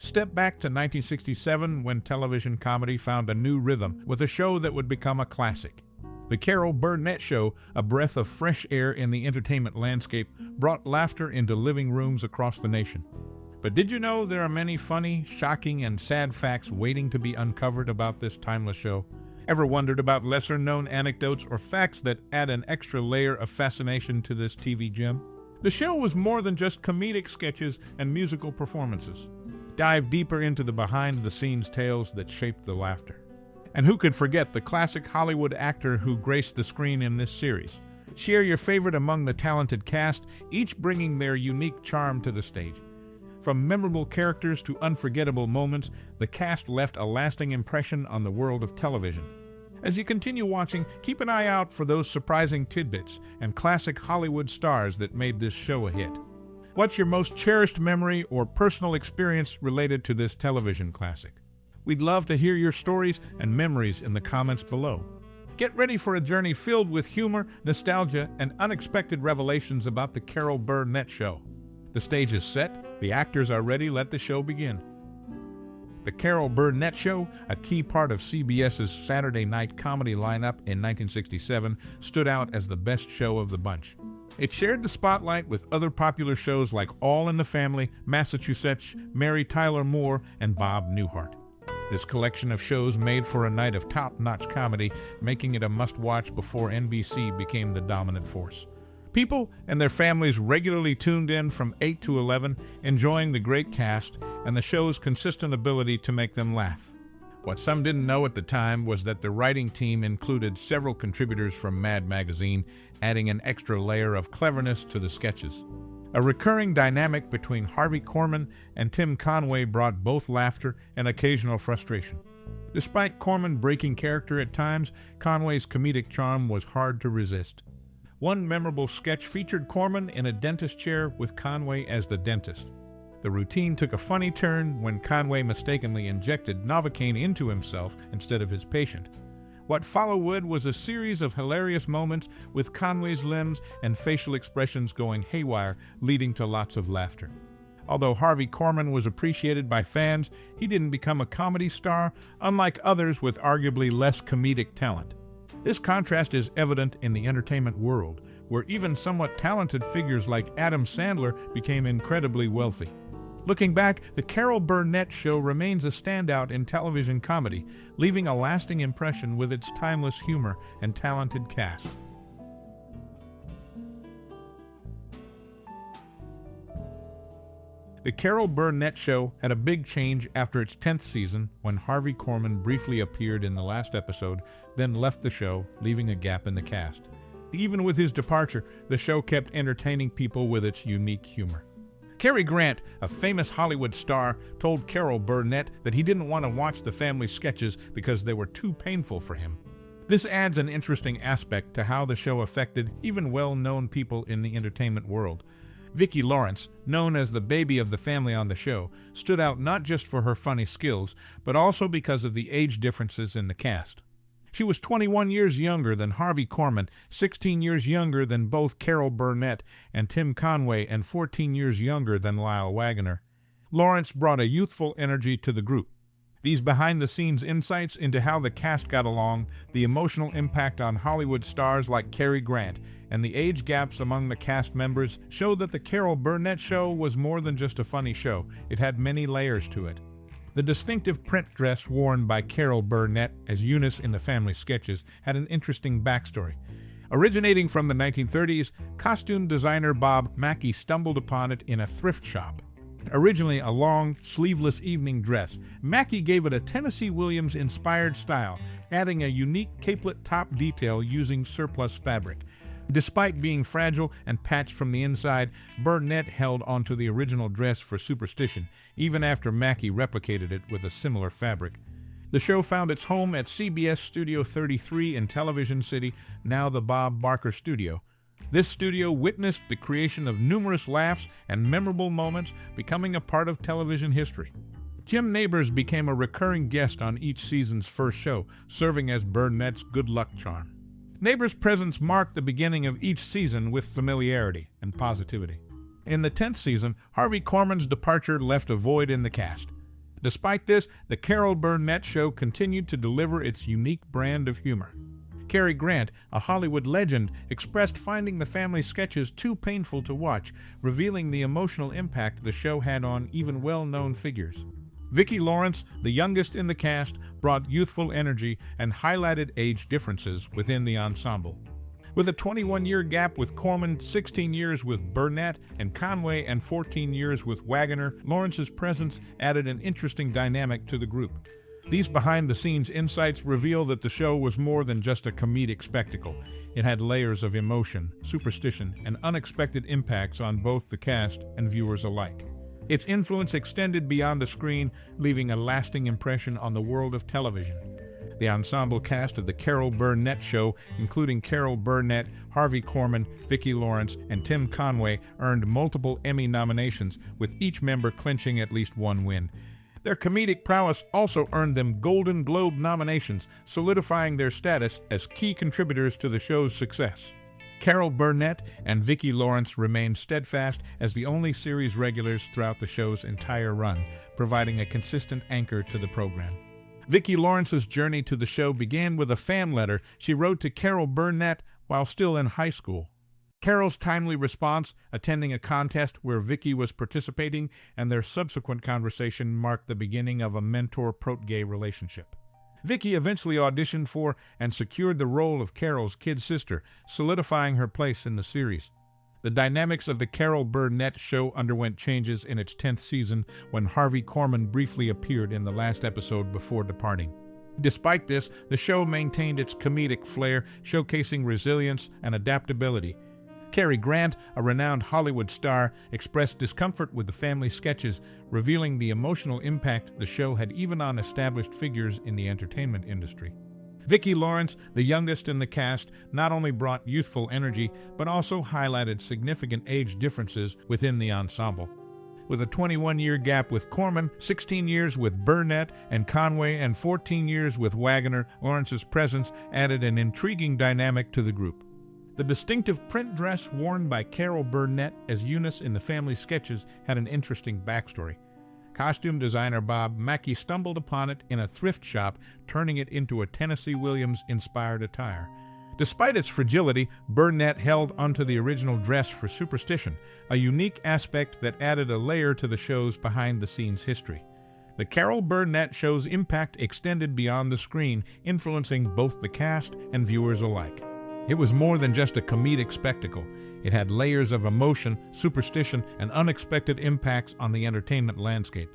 Step back to 1967 when television comedy found a new rhythm with a show that would become a classic. The Carol Burnett Show, a breath of fresh air in the entertainment landscape, brought laughter into living rooms across the nation. But did you know there are many funny, shocking, and sad facts waiting to be uncovered about this timeless show? Ever wondered about lesser-known anecdotes or facts that add an extra layer of fascination to this TV gem? The show was more than just comedic sketches and musical performances. Dive deeper into the behind-the-scenes tales that shaped the laughter. And who could forget the classic Hollywood actor who graced the screen in this series? Share your favorite among the talented cast, each bringing their unique charm to the stage. From memorable characters to unforgettable moments, the cast left a lasting impression on the world of television. As you continue watching, keep an eye out for those surprising tidbits and classic Hollywood stars that made this show a hit. What's your most cherished memory or personal experience related to this television classic? We'd love to hear your stories and memories in the comments below. Get ready for a journey filled with humor, nostalgia, and unexpected revelations about the Carol Burnett Show. The stage is set, the actors are ready, let the show begin. The Carol Burnett Show, a key part of CBS's Saturday night comedy lineup in 1967, stood out as the best show of the bunch. It shared the spotlight with other popular shows like All in the Family, Massachusetts, Mary Tyler Moore, and Bob Newhart. This collection of shows made for a night of top-notch comedy, making it a must-watch before NBC became the dominant force. People and their families regularly tuned in from 8 to 11, enjoying the great cast and the show's consistent ability to make them laugh. What some didn't know at the time was that the writing team included several contributors from Mad Magazine, adding an extra layer of cleverness to the sketches. A recurring dynamic between Harvey Korman and Tim Conway brought both laughter and occasional frustration. Despite Korman breaking character at times, Conway's comedic charm was hard to resist. One memorable sketch featured Korman in a dentist chair with Conway as the dentist. The routine took a funny turn when Conway mistakenly injected Novocaine into himself instead of his patient. What followed was a series of hilarious moments with Conway's limbs and facial expressions going haywire, leading to lots of laughter. Although Harvey Korman was appreciated by fans, he didn't become a comedy star, unlike others with arguably less comedic talent. This contrast is evident in the entertainment world, where even somewhat talented figures like Adam Sandler became incredibly wealthy. Looking back, the Carol Burnett Show remains a standout in television comedy, leaving a lasting impression with its timeless humor and talented cast. The Carol Burnett Show had a big change after its 10th season when Harvey Korman briefly appeared in the last episode, then left the show, leaving a gap in the cast. Even with his departure, the show kept entertaining people with its unique humor. Cary Grant, a famous Hollywood star, told Carol Burnett that he didn't want to watch the family sketches because they were too painful for him. This adds an interesting aspect to how the show affected even well-known people in the entertainment world. Vicki Lawrence, known as the baby of the family on the show, stood out not just for her funny skills, but also because of the age differences in the cast. She was 21 years younger than Harvey Korman, 16 years younger than both Carol Burnett and Tim Conway, and 14 years younger than Lyle Waggoner. Lawrence brought a youthful energy to the group. These behind-the-scenes insights into how the cast got along, the emotional impact on Hollywood stars like Cary Grant, and the age gaps among the cast members show that the Carol Burnett Show was more than just a funny show. It had many layers to it. The distinctive print dress worn by Carol Burnett as Eunice in the family sketches had an interesting backstory. Originating from the 1930s, costume designer Bob Mackie stumbled upon it in a thrift shop. Originally a long, sleeveless evening dress, Mackie gave it a Tennessee Williams-inspired style, adding a unique capelet top detail using surplus fabric. Despite being fragile and patched from the inside, Burnett held onto the original dress for superstition, even after Mackie replicated it with a similar fabric. The show found its home at CBS Studio 33 in Television City, now the Bob Barker Studio. This studio witnessed the creation of numerous laughs and memorable moments, becoming a part of television history. Jim Nabors became a recurring guest on each season's first show, serving as Burnett's good luck charm. Nabors' presence marked the beginning of each season with familiarity and positivity. In the 10th season, Harvey Korman's departure left a void in the cast. Despite this, the Carol Burnett Show continued to deliver its unique brand of humor. Cary Grant, a Hollywood legend, expressed finding the family sketches too painful to watch, revealing the emotional impact the show had on even well-known figures. Vicki Lawrence, the youngest in the cast, brought youthful energy and highlighted age differences within the ensemble. With a 21-year gap with Korman, 16 years with Burnett and Conway, and 14 years with Waggoner, Lawrence's presence added an interesting dynamic to the group. These behind-the-scenes insights reveal that the show was more than just a comedic spectacle. It had layers of emotion, superstition, and unexpected impacts on both the cast and viewers alike. Its influence extended beyond the screen, leaving a lasting impression on the world of television. The ensemble cast of the Carol Burnett Show, including Carol Burnett, Harvey Korman, Vicki Lawrence, and Tim Conway, earned multiple Emmy nominations, with each member clinching at least one win. Their comedic prowess also earned them Golden Globe nominations, solidifying their status as key contributors to the show's success. Carol Burnett and Vicki Lawrence remained steadfast as the only series regulars throughout the show's entire run, providing a consistent anchor to the program. Vicki Lawrence's journey to the show began with a fan letter she wrote to Carol Burnett while still in high school. Carol's timely response, attending a contest where Vicki was participating, and their subsequent conversation marked the beginning of a mentor-protege relationship. Vicki eventually auditioned for and secured the role of Carol's kid sister, solidifying her place in the series. The dynamics of the Carol Burnett Show underwent changes in its 10th season when Harvey Korman briefly appeared in the last episode before departing. Despite this, the show maintained its comedic flair, showcasing resilience and adaptability. Cary Grant, a renowned Hollywood star, expressed discomfort with the family sketches, revealing the emotional impact the show had even on established figures in the entertainment industry. Vicki Lawrence, the youngest in the cast, not only brought youthful energy, but also highlighted significant age differences within the ensemble. With a 21-year gap with Korman, 16 years with Burnett and Conway, and 14 years with Waggoner, Lawrence's presence added an intriguing dynamic to the group. The distinctive print dress worn by Carol Burnett as Eunice in the family sketches had an interesting backstory. Costume designer Bob Mackie stumbled upon it in a thrift shop, turning it into a Tennessee Williams-inspired attire. Despite its fragility, Burnett held onto the original dress for superstition, a unique aspect that added a layer to the show's behind-the-scenes history. The Carol Burnett Show's impact extended beyond the screen, influencing both the cast and viewers alike. It was more than just a comedic spectacle. It had layers of emotion, superstition, and unexpected impacts on the entertainment landscape.